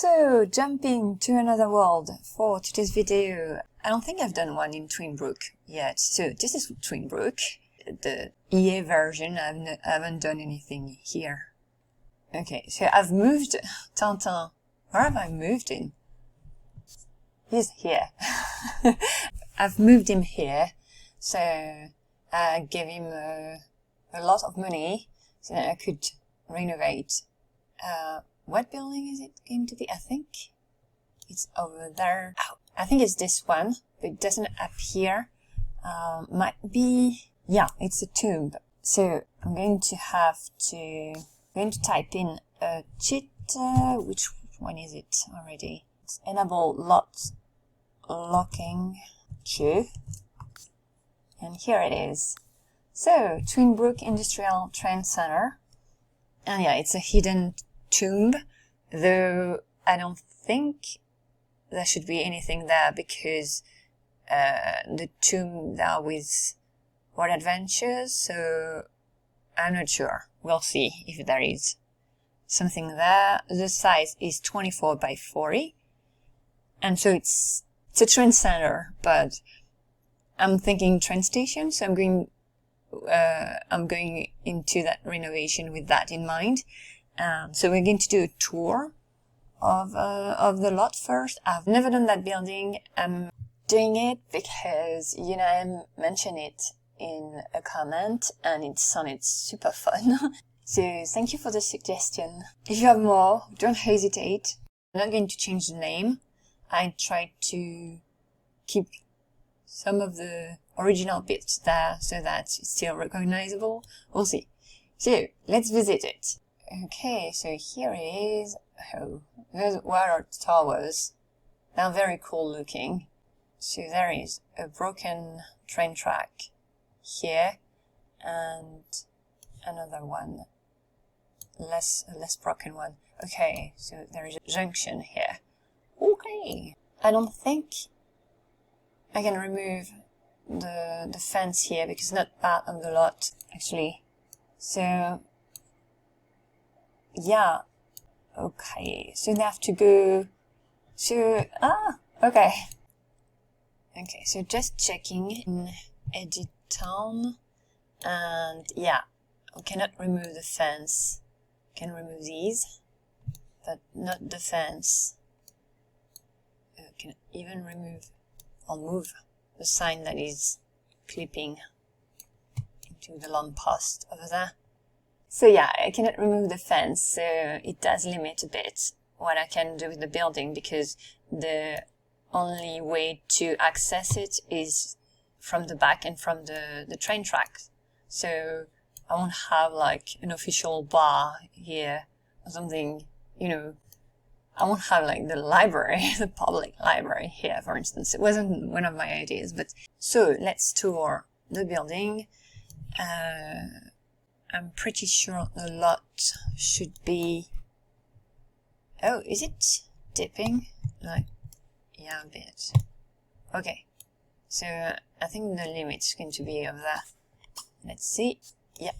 So, jumping to another world for today's video. I don't think I've done one in Twinbrook yet. So, this is Twinbrook, the EA version. I haven't done anything here. Okay, so I've moved Tintin. Where have I moved in? He's here. I've moved him here. So, I gave him a lot of money so that I could renovate. What building is it going to be? I think it's over there. Oh, I think it's this one, but it doesn't appear. Might be, yeah, it's a tomb. So I'm going to type in a cheat. Which one is it already? It's enable lot locking queue. And here it is. So, Twinbrook Industrial Train Center. And yeah, it's a hidden tomb, though I don't think there should be anything there because the tomb there with World Adventures, so I'm not sure. We'll see if there is something there. The size is 24 by 40, and so it's a train center, but I'm thinking train station, so I'm going into that renovation with that in mind. So we're going to do a tour of the lot first. I've never done that building. I'm doing it because, you know, I mentioned it in a comment and it sounded super fun. So thank you for the suggestion. If you have more, don't hesitate. I'm not going to change the name. I tried to keep some of the original bits there so that it's still recognizable. We'll see. So let's visit it. Okay, so here it is. Oh, those water towers. They're very cool looking. So there is a broken train track here and another one, a less broken one. Okay, so there is a junction here. Okay, I don't think I can remove the fence here because it's not part of the lot actually. So yeah, okay, so they have to go to, okay, so just checking in Edit Town, and yeah, we cannot remove the fence. Can remove these, but not the fence. Can even remove or move the sign that is clipping into the lamppost over there. So yeah, I cannot remove the fence, so it does limit a bit what I can do with the building because the only way to access it is from the back and from the train tracks. So I won't have like an official bar here or something, you know. I won't have like the library, the public library here, for instance. It wasn't one of my ideas, but so let's tour the building. I'm pretty sure the lot should be, oh, is it dipping? Like, yeah, a bit. Okay, so I think the limit's going to be over there. Let's see. Yeah,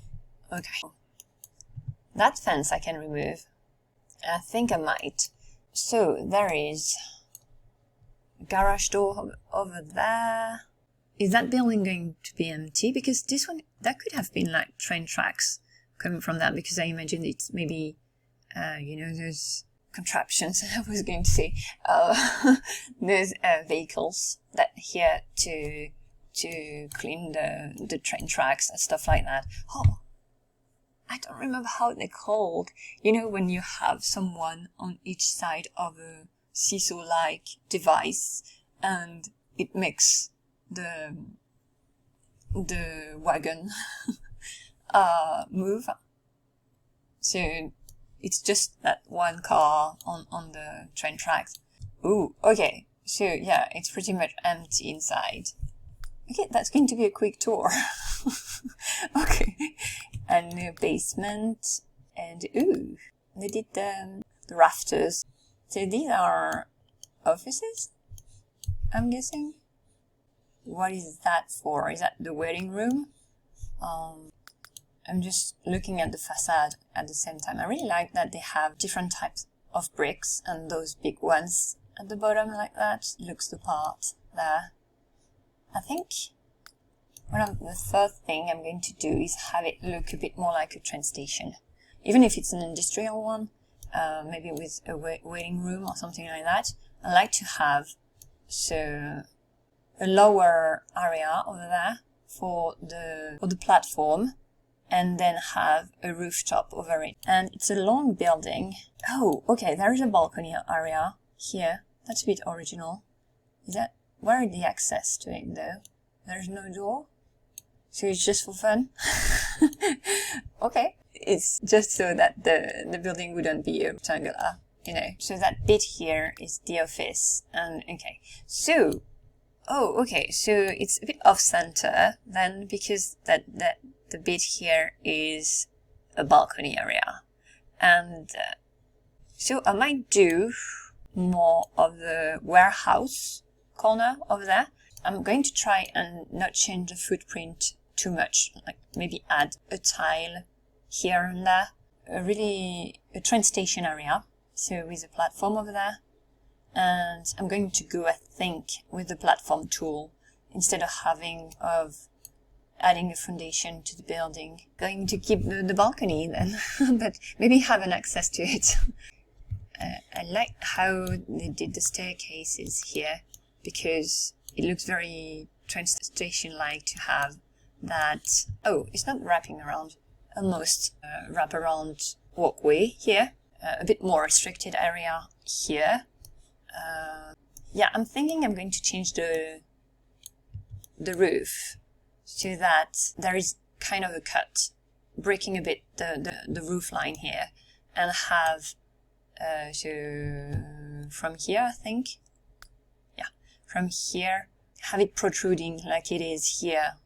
okay. That fence I can remove. I think I might. So there is a garage door over there. Is that building going to be empty? Because this one, that could have been like train tracks coming from that, because I imagined it's maybe, you know, those contraptions, I was going to say, those vehicles that here to clean the train tracks and stuff like that. Oh, I don't remember how they're called. You know, when you have someone on each side of a seesaw-like device and it makes the wagon move. So it's just that one car on the train tracks. Ooh, okay. So yeah, it's pretty much empty inside. Okay, that's going to be a quick tour. Okay. And the basement, and ooh, they did the rafters. So these are offices, I'm guessing. What is that for? Is that the waiting room? I'm just looking at the facade at the same time. I really like that they have different types of bricks, and those big ones at the bottom like that looks the part there. I think the third thing I'm going to do is have it look a bit more like a train station, even if it's an industrial one, maybe with a waiting room or something like that. I like to have a lower area over there for the platform, and then have a rooftop over it. And it's a long building. Oh, okay, there is a balcony area here. That's a bit original. Where is the access to it though? There's no door? So it's just for fun? Okay. It's just so that the building wouldn't be rectangular, you know. So that bit here is the office. And okay. So, so it's a bit off center then, because the bit here is a balcony area. And so I might do more of the warehouse corner over there. I'm going to try and not change the footprint too much, like maybe add a tile here and there, a train station area, so with a platform over there. And I'm going to go, I think, with the platform tool instead of adding a foundation to the building. Going to keep the balcony then, but maybe have an access to it. I like how they did the staircases here, because it looks very train station-like to have that. Oh, it's not wrapping around, almost wrap around walkway here. A bit more restricted area here. Yeah, I'm thinking I'm going to change the roof so that there is kind of a cut, breaking a bit the roof line here, and have so from here, I think, yeah, from here, have it protruding like it is here,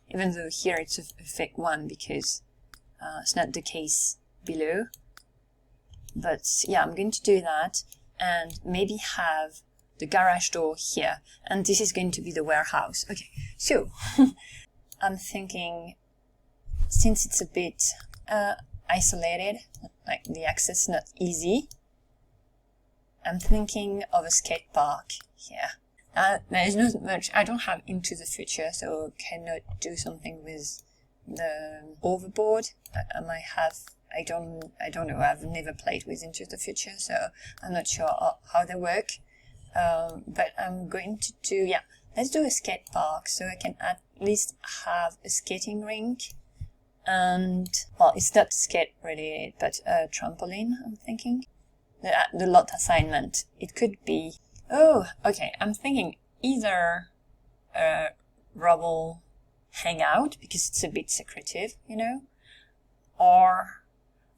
even though here it's a fake one because it's not the case below. But yeah, I'm going to do that, and maybe have the garage door here, and this is going to be the warehouse. Okay, so I'm thinking, since it's a bit isolated, like the access not easy, I'm thinking of a skate park here. There is not much, I don't have Into the Future, so cannot do something with the overboard. I might have, I don't know, I've never played with Into the Future, so I'm not sure how they work. But I'm going to do, yeah, let's do a skate park, so I can at least have a skating rink. And, well, it's not skate related, but a trampoline, I'm thinking. The lot assignment, it could be, oh, okay, I'm thinking either a rubble hangout, because it's a bit secretive, you know, or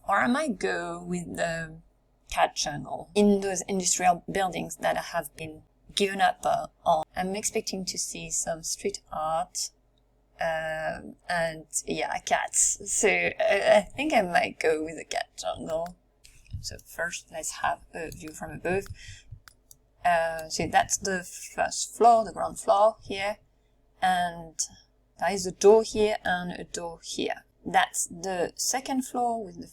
I might go with the cat jungle in those industrial buildings that I have been given up on. I'm expecting to see some street art, and yeah, cats. So I think I might go with the cat jungle. So first, let's have a view from above. So that's the first floor, the ground floor here, and there is a door here and a door here. That's the second floor with the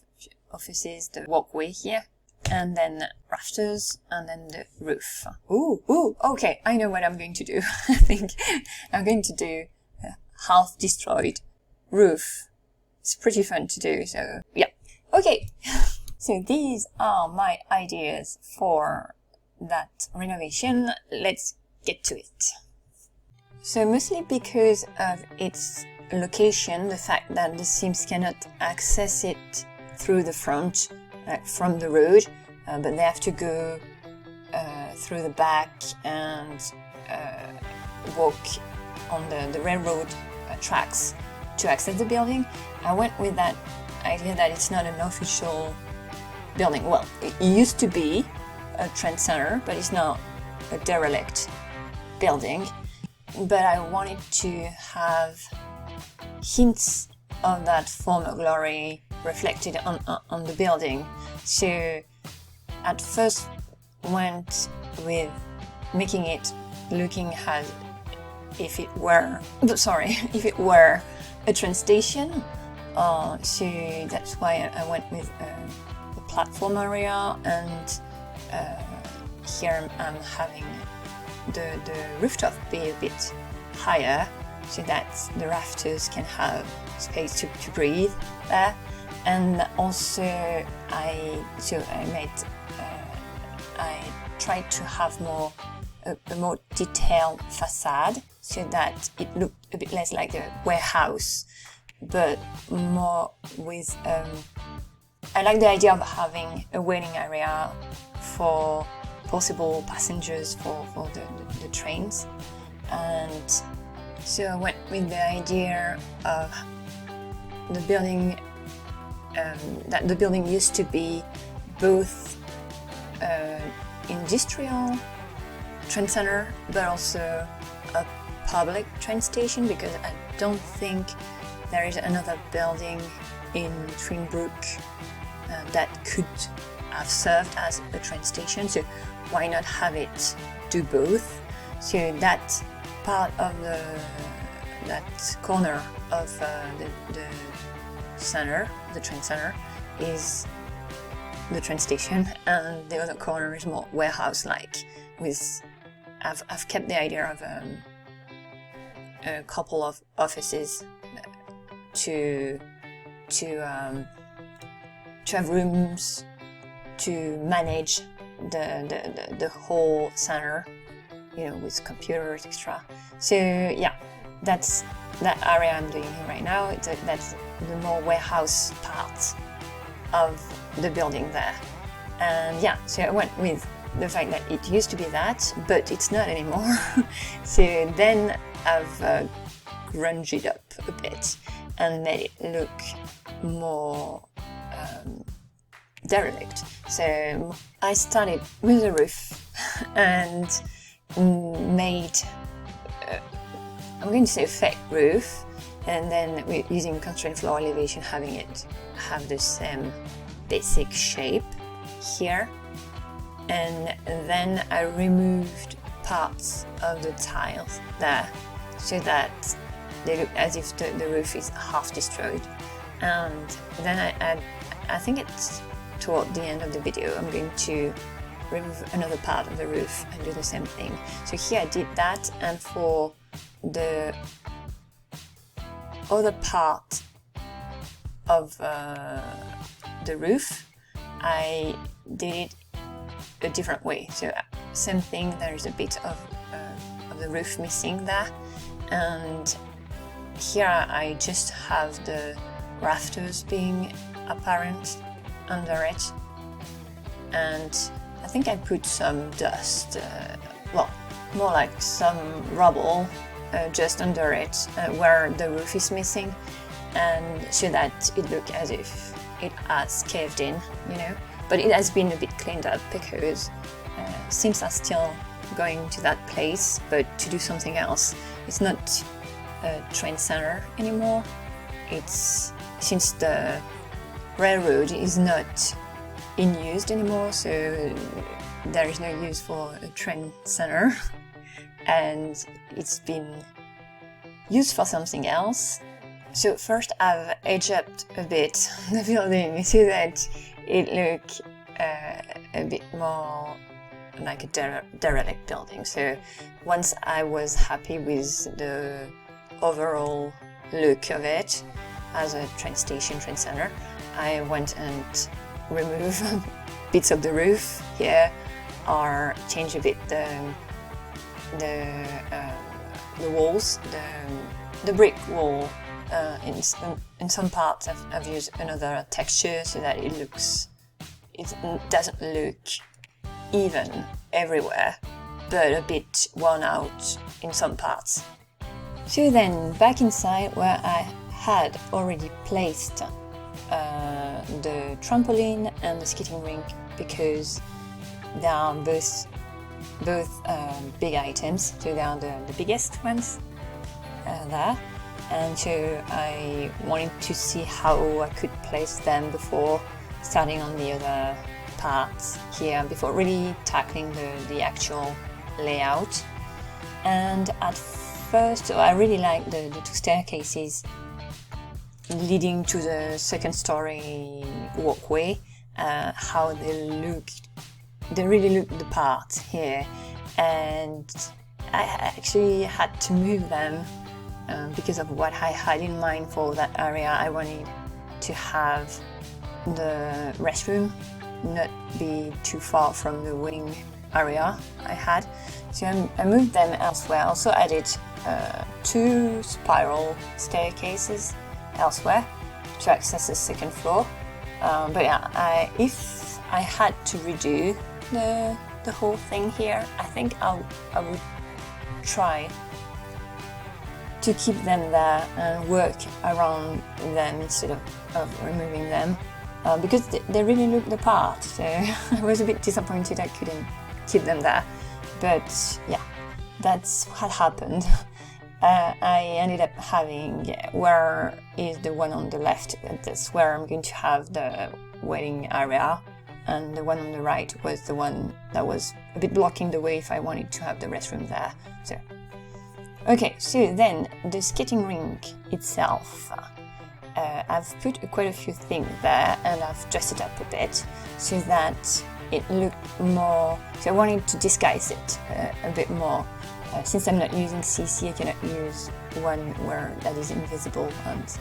offices, the walkway here, and then rafters, and then the roof. Ooh, okay, I know what I'm going to do. I think I'm going to do a half destroyed roof. It's pretty fun to do, so yeah. Okay, so these are my ideas for that renovation. Let's get to it. So mostly because of its location, the fact that the SIMS cannot access it through the front, from the road, but they have to go through the back and walk on the railroad tracks to access the building. I went with that idea that it's not an official building. Well, it used to be a train center, but it's now a derelict building. But I wanted to have hints of that former glory reflected on the building. So at first went with making it looking as if it were a train station. So that's why I went with the platform area, and here I'm having the rooftop be a bit higher so that the rafters can have space to breathe there. And also I tried to have a more detailed facade so that it looked a bit less like a warehouse, but more with I like the idea of having a waiting area for possible passengers for the trains. And so I went with the idea of the building, that the building used to be both industrial train center but also a public train station, because I don't think there is another building in Twinbrook that could have served as a train station, so why not have it do both? So that part of that corner of the center, the train center, is the train station, and the other corner is more warehouse-like. With I've kept the idea of a couple of offices to have rooms to manage the whole center, you know, with computers, etc. So yeah, that's that area I'm doing right now. That's the more warehouse part of the building there. And yeah, so I went with the fact that it used to be that, but it's not anymore. So then I've grunged it up a bit and made it look more derelict. So I started with the roof and made, I'm going to say a fake roof, and then we're using constraint floor elevation, having it have the same basic shape here. And then I removed parts of the tiles there so that they look as if the roof is half destroyed. And then I think it's toward the end of the video, I'm going to remove another part of the roof and do the same thing. So here I did that, and for the other part of the roof, I did it a different way. So same thing, there is a bit of the roof missing there, and here I just have the rafters being apparent under it, and I think I put some dust, well, more like some rubble just under it where the roof is missing, and so that it looks as if it has caved in, you know. But it has been a bit cleaned up because SIMS are still going to that place, but to do something else. It's not a train center anymore. It's since the railroad is not in use anymore, so there is no use for a train center, and it's been used for something else. So first I've edged up a bit the building so that it looks a bit more like a derelict building. So once I was happy with the overall look of it as a train station, train center, I went and removed bits of the roof here, or change a bit the walls, the brick wall. In some parts I've used another texture so that it doesn't look even everywhere, but a bit worn out in some parts. So then back inside, where I had already placed the trampoline and the skating rink, because they are both big items, so they are the biggest ones there. And so I wanted to see how I could place them before starting on the other parts here, before really tackling the actual layout. And at first, so I really like the two staircases leading to the second story walkway, how they really look the part here, and I actually had to move them because of what I had in mind for that area. I wanted to have the restroom not be too far from the waiting area I had, so I moved them elsewhere. Also added 2 spiral staircases elsewhere to access the second floor. But yeah, if I had to redo the whole thing here, I think I would try to keep them there and work around them instead of removing them, because they really look the part. So I was a bit disappointed I couldn't keep them there, but yeah, that's what happened. I ended up having, where is the one on the left, that's where I'm going to have the waiting area, and the one on the right was the one that was a bit blocking the way if I wanted to have the restroom there. So, okay, so then the skating rink itself, I've put quite a few things there and I've dressed it up a bit so that it looked more, so I wanted to disguise it a bit more. Since I'm not using CC, I cannot use one where that is invisible, and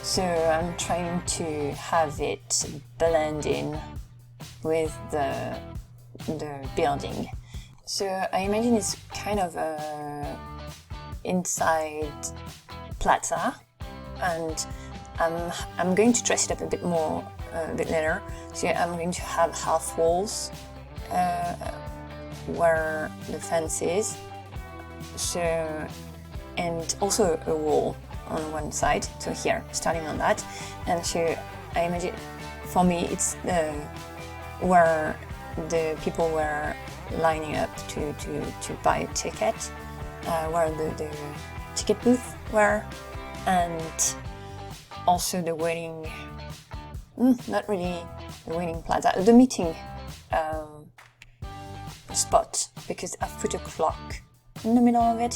so I'm trying to have it blend in with the building. So I imagine it's kind of a inside plaza, and I'm going to dress it up a bit more a bit later. So I'm going to have half walls where the fence is. So, and also a wall on one side, so here, starting on that, and so I imagine, for me, it's where the people were lining up to buy a ticket, where the ticket booth were, and also the waiting, not really the waiting plaza, the meeting spot, because I've put a clock in the middle of it,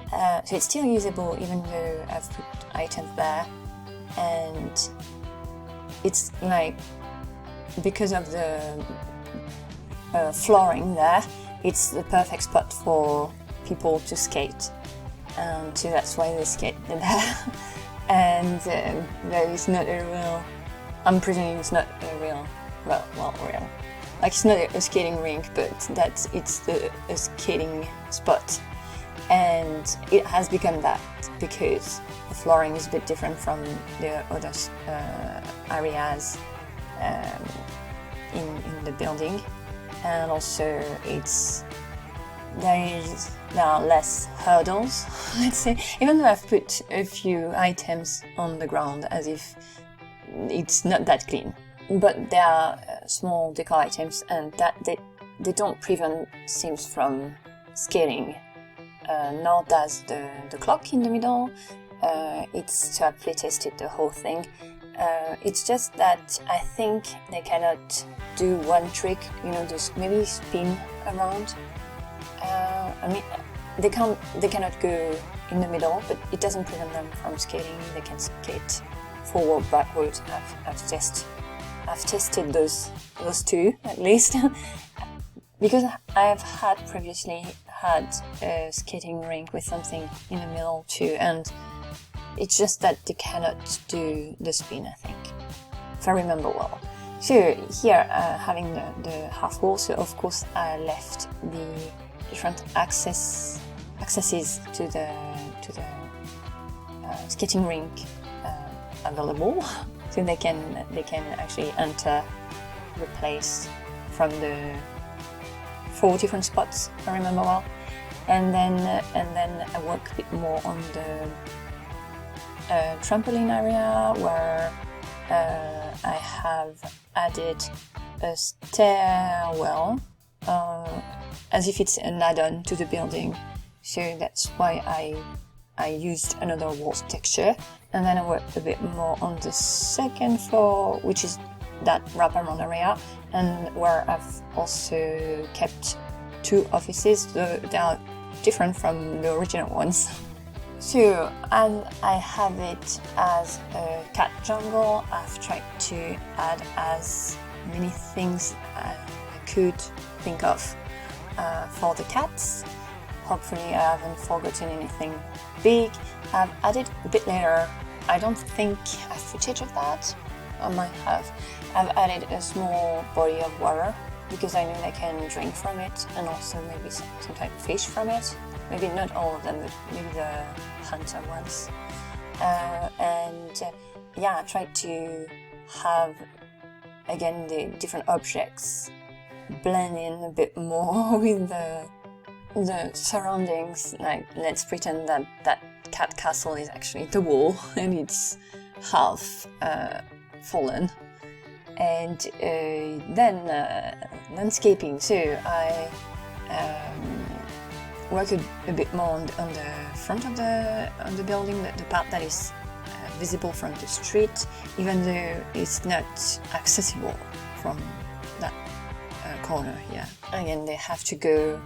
so it's still usable even though I've put items there, and it's like, because of the flooring there, it's the perfect spot for people to skate, and so that's why they skate there. And there is not a real, I'm presuming it's not a real, well, real, like it's not a skating rink, but it's a skating spot. And it has become that because the flooring is a bit different from the other areas in the building, and also there are less hurdles, let's say, even though I've put a few items on the ground as if it's not that clean. But there are small decor items, and that they don't prevent SIMS from skating. Nor does the clock in the middle. So I've playtested the whole thing. It's just that I think they cannot do one trick, just maybe spin around. I mean, they cannot go in the middle, but it doesn't prevent them from skating. They can skate forward, backward. I've tested those two at least. Because I've previously had a skating rink with something in the middle too, and it's just that they cannot do the spin, I think, if I remember well. So here, having the half wall, so of course I left the different accesses to the skating rink available, so they can actually enter the place from the 4 different spots, if I remember well, and then I work a bit more on the trampoline area, where I have added a stairwell as if it's an add-on to the building, so that's why I used another wall texture, and then I worked a bit more on the second floor, which is that wraparound area, and where I've also kept 2 offices. They are different from the original ones. So as I have it as a cat jungle, I've tried to add as many things I could think of for the cats. Hopefully I haven't forgotten anything big. I've added a bit later, I don't think I have footage of that, I might have. I've added a small body of water because I know they can drink from it, and also maybe sometimes fish from it. Maybe not all of them, but maybe the hunter ones. Yeah, I tried to have, again, the different objects blend in a bit more with the surroundings. Like, let's pretend that cat castle is actually the wall and it's half fallen. And then landscaping. So I work a bit more on the front of the building, the part that is visible from the street, even though it's not accessible from that corner here. Again, they have to go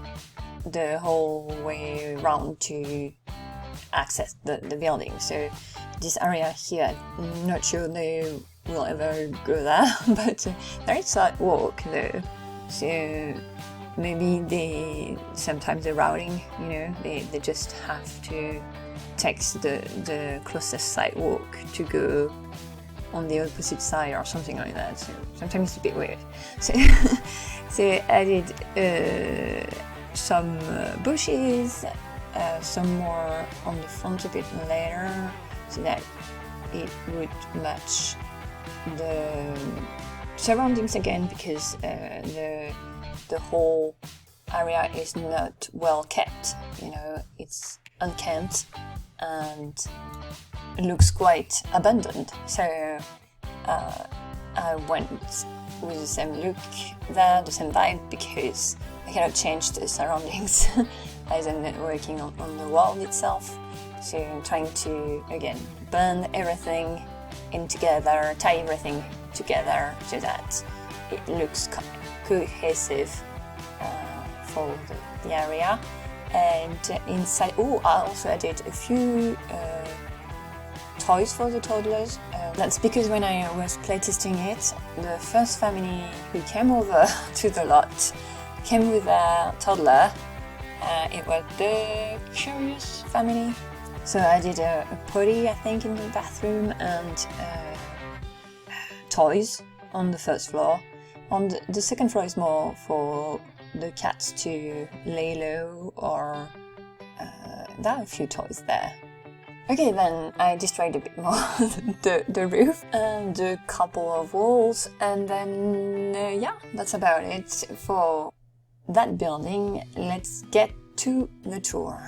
the whole way around to access the building. So this area here, I'm not sure they will ever go there, but there is a walk though. So maybe sometimes the routing, they just have to take the closest sidewalk to go on the opposite side or something like that. So sometimes it's a bit weird. So I did some bushes, some more on the front a bit later, so that it would match the surroundings again, because the whole area is not well kept. It's unkempt and it looks quite abandoned. So I went with the same look there, the same vibe, because I cannot change the surroundings as I'm not working on the wall itself. So I'm trying to, again, blend everything in together, tie everything together so that it looks cohesive for the area. And inside, I also added a few toys for the toddlers. That's because when I was playtesting it, the first family who came over to the lot came with a toddler. It was the Curious family. So I did a potty, I think, in the bathroom, and toys on the first floor. On the second floor is more for the cats to lay low, or there are a few toys there. Okay, then I destroyed a bit more the roof and a couple of walls, and then yeah, that's about it for that building. Let's get to the tour.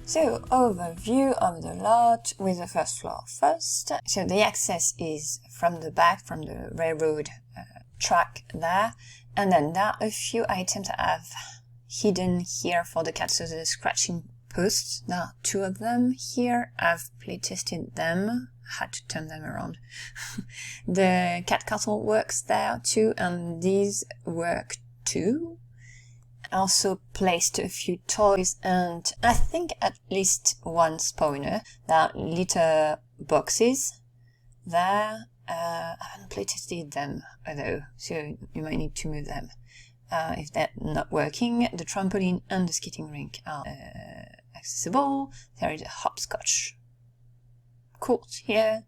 So, overview of the lot with the first floor first. So the access is from the back, from the railroad track there. And then there are a few items I have hidden here for the cat. So the scratching posts, there are 2 of them here. I've play-tested them, had to turn them around. The cat castle works there too, and these work too. I also placed a few toys and I think at least 1 spawner. There are litter boxes there. I haven't playtested them though, so you might need to move them if they're not working. The trampoline and the skating rink are accessible. There is a hopscotch court here,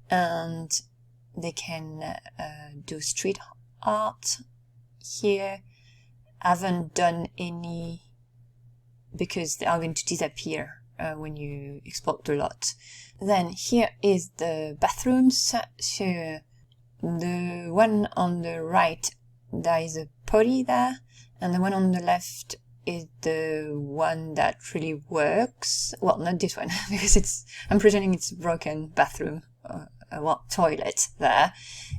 and they can do street art here. I haven't done any because they are going to disappear when you export the lot. Then here is the bathrooms. So the one on the right, there is a potty there, and the one on the left is the one that really works. Well, not this one because I'm pretending it's a broken bathroom, toilet there,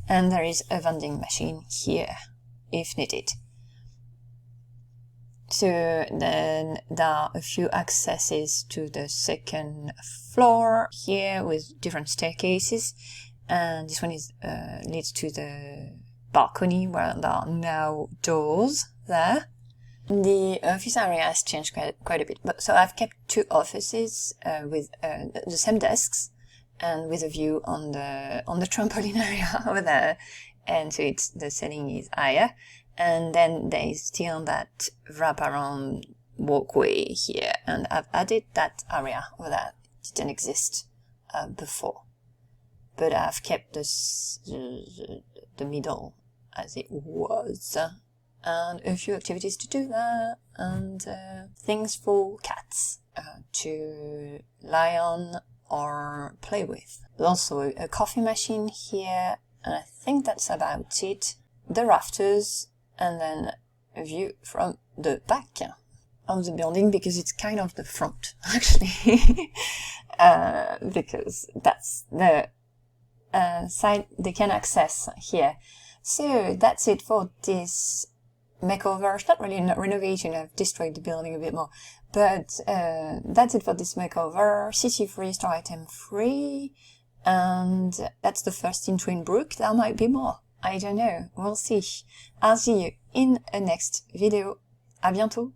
and there is a vending machine here if needed. So then there are a few accesses to the 2nd floor here with different staircases, and this one is leads to the balcony where there are now doors there. The office area has changed quite a bit, but so I've kept 2 offices with the same desks and with a view on the trampoline area over there, and so the ceiling is higher. And then there is still that wraparound walkway here, and I've added that area over there. It didn't exist before, but I've kept the middle as it was, and a few activities to do there, and things for cats to lie on or play with. There's also a coffee machine here, and I think that's about it. The rafters, and then a view from the back of the building, because it's kind of the front, actually, because that's the side they can access here. So that's it for this makeover. It's not really a renovation, I've destroyed the building a bit more, but that's it for this makeover. City free, store item free, and that's the first in Twinbrook. There might be more. I don't know. We'll see. I'll see you in a next video. À bientôt.